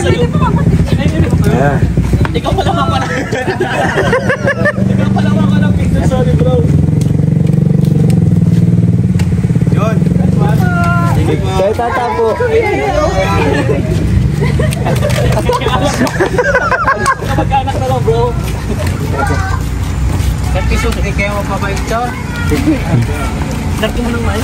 Ayan. Ikaw pala ka pala. Ikaw pala ka ng picture, sorry bro. Yun. Kaya tata po. Kapag-anak na lang bro. Kasi hindi kayo magpapicture. Darki mo ng mic.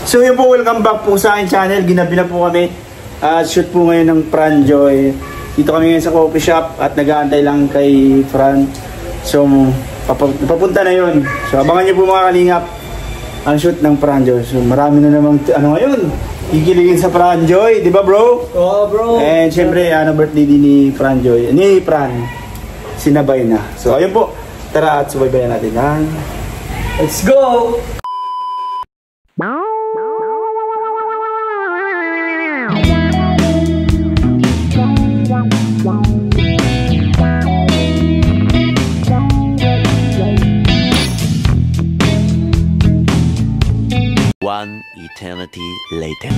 So yun po, welcome back po sa aking channel. Ginabi na po kami. Shoot po ngayon ng Franjoy. Dito kami ngayon sa coffee shop at nag-aantay lang kay Fran. So papunta na yun. So abangan nyo po mga kalingap ang shoot ng Franjoy. So marami na namang ngayon kikiligin sa Franjoy, di ba bro? Oo bro. And syempre birthday din ni Franjoy, ni Fran. Sinabay na. So ayun po, tara at subaybayan natin yan. Let's go! One eternity later.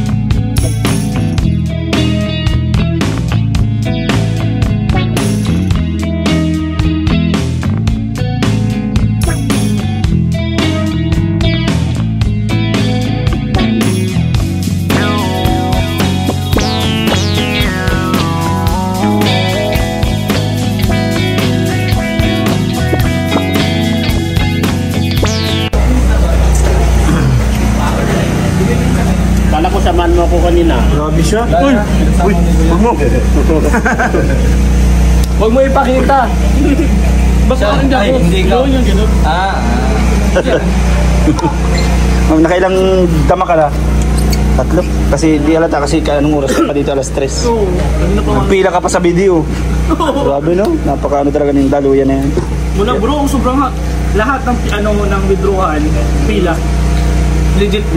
Kala ko samahan mo ako kanina. Grabe siya. Uy! Uy! Huwag mo! Huwag mo ipakita. Basta ang gano'n. Hindi ka. Nakailang dama ka na? Tatlo. Kasi di alata kasi anong oras pa dito, alas 3. Pila ka pa sa video. Grabe no? Napakaano talaga ng daluyan na yan. Muna bro, sobrang lahat ng ng withdrawal, pila. Legit.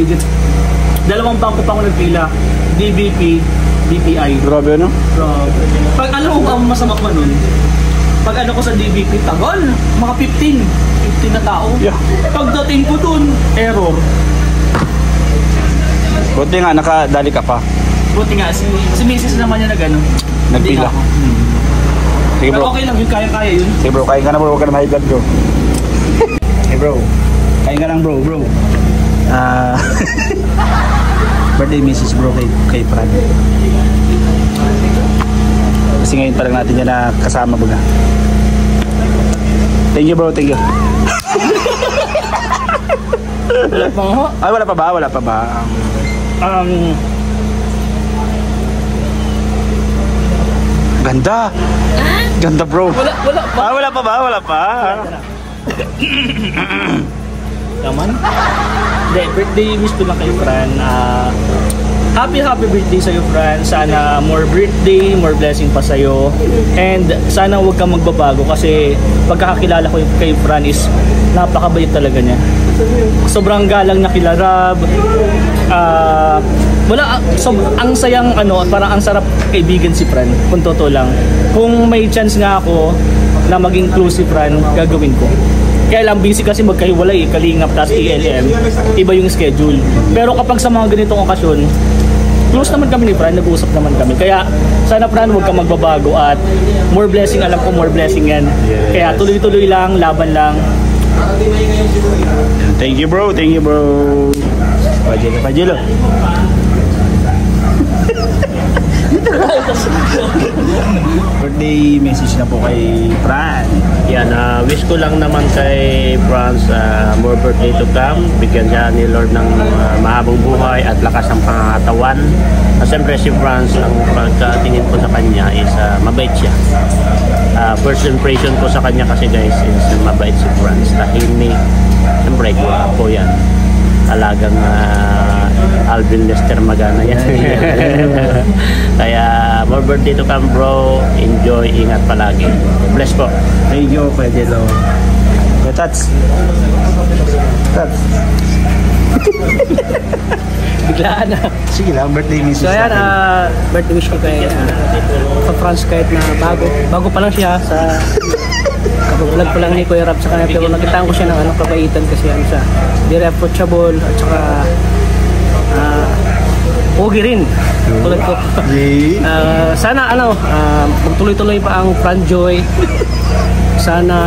Dalawang bangko pa ako nagpila. DBP, DPI. Grabe no? Grabe. Pag alam mo ang masama pa nun, pag ko sa DBP, tagal, mga 15 na tao. Yeah. Pagdating ko dun, error. Buti nga, nakadali ka pa. Buti nga, si Mrs. naman niya Nagpila. Sige bro. Pero okay lang yun, kaya yun. Sige bro, kain ka na bro, huwag ka na high blood bro. Hey bro, kain ka lang bro. Birthday Mrs. bro kay Fran. Kasi ngayon pa lang natin yan na kasama baga. Thank you bro, thank you. Wala pa nga. Ay wala pa ba? Ganda. Ganda bro. Wala pa. Wala pa. Naman? Hindi, birthday wish ko lang kay Fran. Happy birthday sa'yo Fran. Sana more birthday, more blessing pa sa'yo. And sana huwag kang magbabago kasi pagkakakilala ko kay Fran is napakabayot talaga niya. Sobrang galang na kilarab. Ang sayang parang ang sarap kaibigan si Fran, kung totoo lang. Kung may chance nga ako na maging close si Fran, gagawin ko. Kaya lang busy kasi magkahiwalay, Kalingap tas ELM, iba yung schedule. Pero kapag sa mga ganitong okasyon, close naman kami ni Fran, nag-uusap naman kami. Kaya sana Fran, huwag kang magbabago at more blessing, alam ko more blessing yan. Yes. Kaya tuloy-tuloy lang, laban lang. Thank you bro. Pajelo. Birthday message na po kay Fran. Yan, wish ko lang naman kay Franz more birthday to come. Bigyan siya ni Lord ng mahabang buhay at lakas ng pangatawan. Siyempre si Franz, ang pagkatingin ko sa kanya is mabait siya. First impression ko sa kanya kasi guys is mabait si Franz. Tahimik. Siyempre po yan. Talagang Alvin Lester Magana yan. Kaya more birthday to come bro. Enjoy, ingat palagi. Bless po. Thank you, Pajelo. Tats. Biglaan na. Sige lang, birthday message. So ayan, birthday wish ko kay sa France kahit na bago pa lang siya sa vlog pa lang ni Kuya Rap sa kanya, pero nakitaan ko siya ng kabaitan kasi siya very approachable at saka pogi rin tulad ko. Sana magtuloy-tuloy pa ang Franjoy. Sana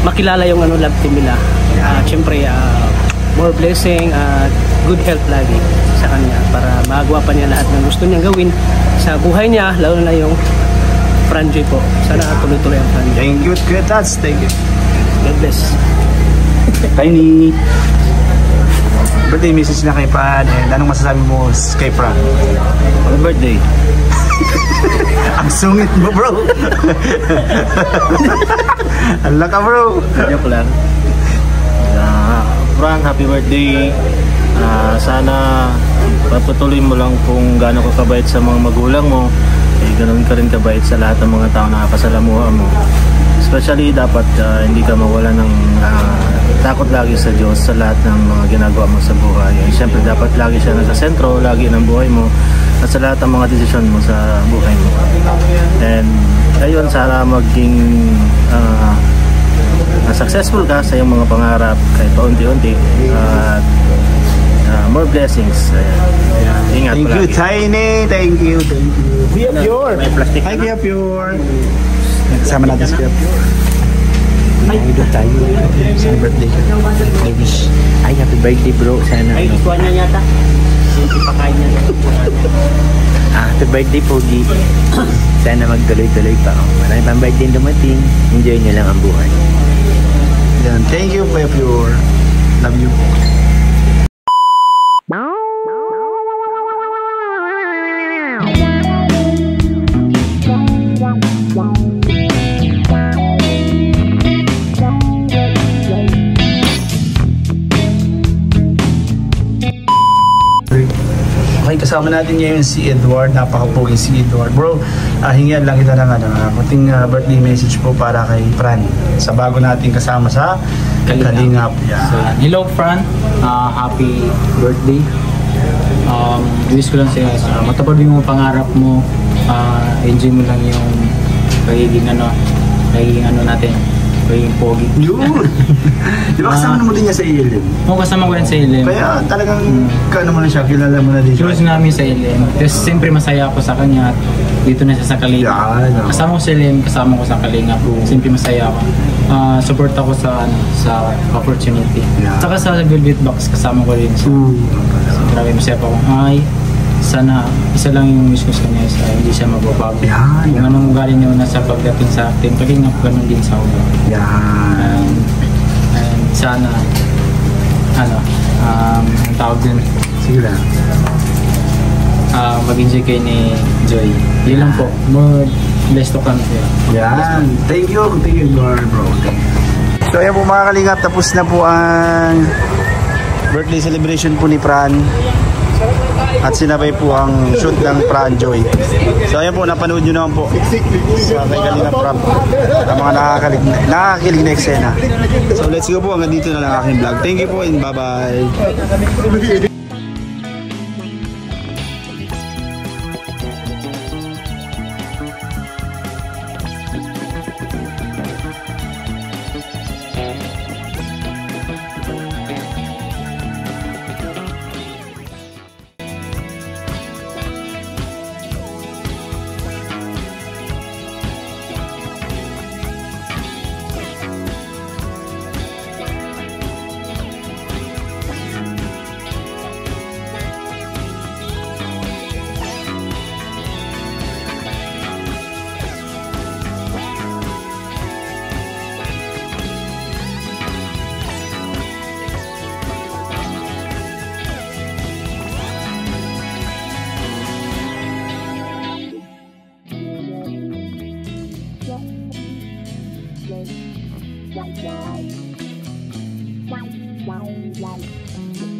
makilala yung love team nila. Siyempre more blessing at good health lagi sa kanya para magawa pa niya lahat ng gusto niyang gawin sa buhay niya, lalo na yung Franjoy po. Sana tuloy-tuloy ang Franjoy. Thank you, Kuya Tats. Thank you. God bless. Tiny. Birthday message na kay Fran. And anong masasabi mo kay Fran? Happy birthday. Ang sungit mo, bro. Hala ka, bro. Joke lang. Frank, happy birthday. Sana patuloy mo lang kung gaano ka kabait sa mga magulang mo. Ganoon ka rin kabait sa lahat ng mga tao na nakakasalamuha mo. Especially dapat hindi ka mawala ng takot lagi sa Diyos sa lahat ng mga ginagawa mo sa buhay. Siyempre dapat lagi siya nasa sentro, lagi ng buhay mo at sa lahat ng mga desisyon mo sa buhay mo. And ayun, sana maging successful ka sa iyong mga pangarap kahit paunti-unti at more blessings. Ingat Thank you, palagi. Tiny. Thank you. Kuya Pure. May plastic Hi, Kuya Pure. Kasama natin si Kuya Pure. Ay, doon tayo. Sa birthday ka. I wish. Ay, happy birthday bro. Sana Ay, ikuha niya yata. Hindi pa kain niya. happy birthday Pogi. Sana magtuloy-tuloy pa. Marami pang birthday dumating. Enjoy nyo lang ang buhay. Yan. Thank you, Kuya Pure. Love you. Okay, kasama natin ngayon si Edward. Napakapugi si Edward. Bro, hingian lang kita ng kunting birthday message po para kay Fran sa bago nating kasama sa Kalingap. So, hello Fran, happy birthday. Wish ko lang sa'yo, matapad yung mga pangarap mo, enjoy mo lang yung pagiging natin, pagiging pogi. Yun! Di ba kasama mo din niya sa ELM? Oo, kasama ko rin sa ILM. Kaya talagang kano mo na siya, kilala mo na din siya. Close namin sa ILM. Tapos siyempre masaya ako sa kanya at dito na siya sa Kalingap. Yan. Kasama ko sa ILM, kasama ko sa Kalingap. Siyempre masaya ako. Support ako sa opportunity. Yeah. Saka sa Velvet Box, kasama ko rin siya. So, grabe masaya pa ako. Sana isa lang yung wish ko sa kanya, hindi siya magbabago. Yan. Kung anong galing niyo na sa pagdating sa Team Kalingap, ganun din sa ulo. Yan. And sana ang tawag din, Sige lang. mag-enjoy kayo ni Joy. Yun lang po, more blessed to come here. Yan. Thank you, Lord, bro. Thank you. So ayan po mga Kalingap, tapos na po ang birthday celebration po ni Fran. At sinabay po ang shoot ng Franjoy. So ayan po, napanood nyo naman po sa kay Kalingap Rob ang mga nakakakilig na eksena. So let's go po, hanggang dito na lang aking vlog. Thank you po and bye bye. Wow.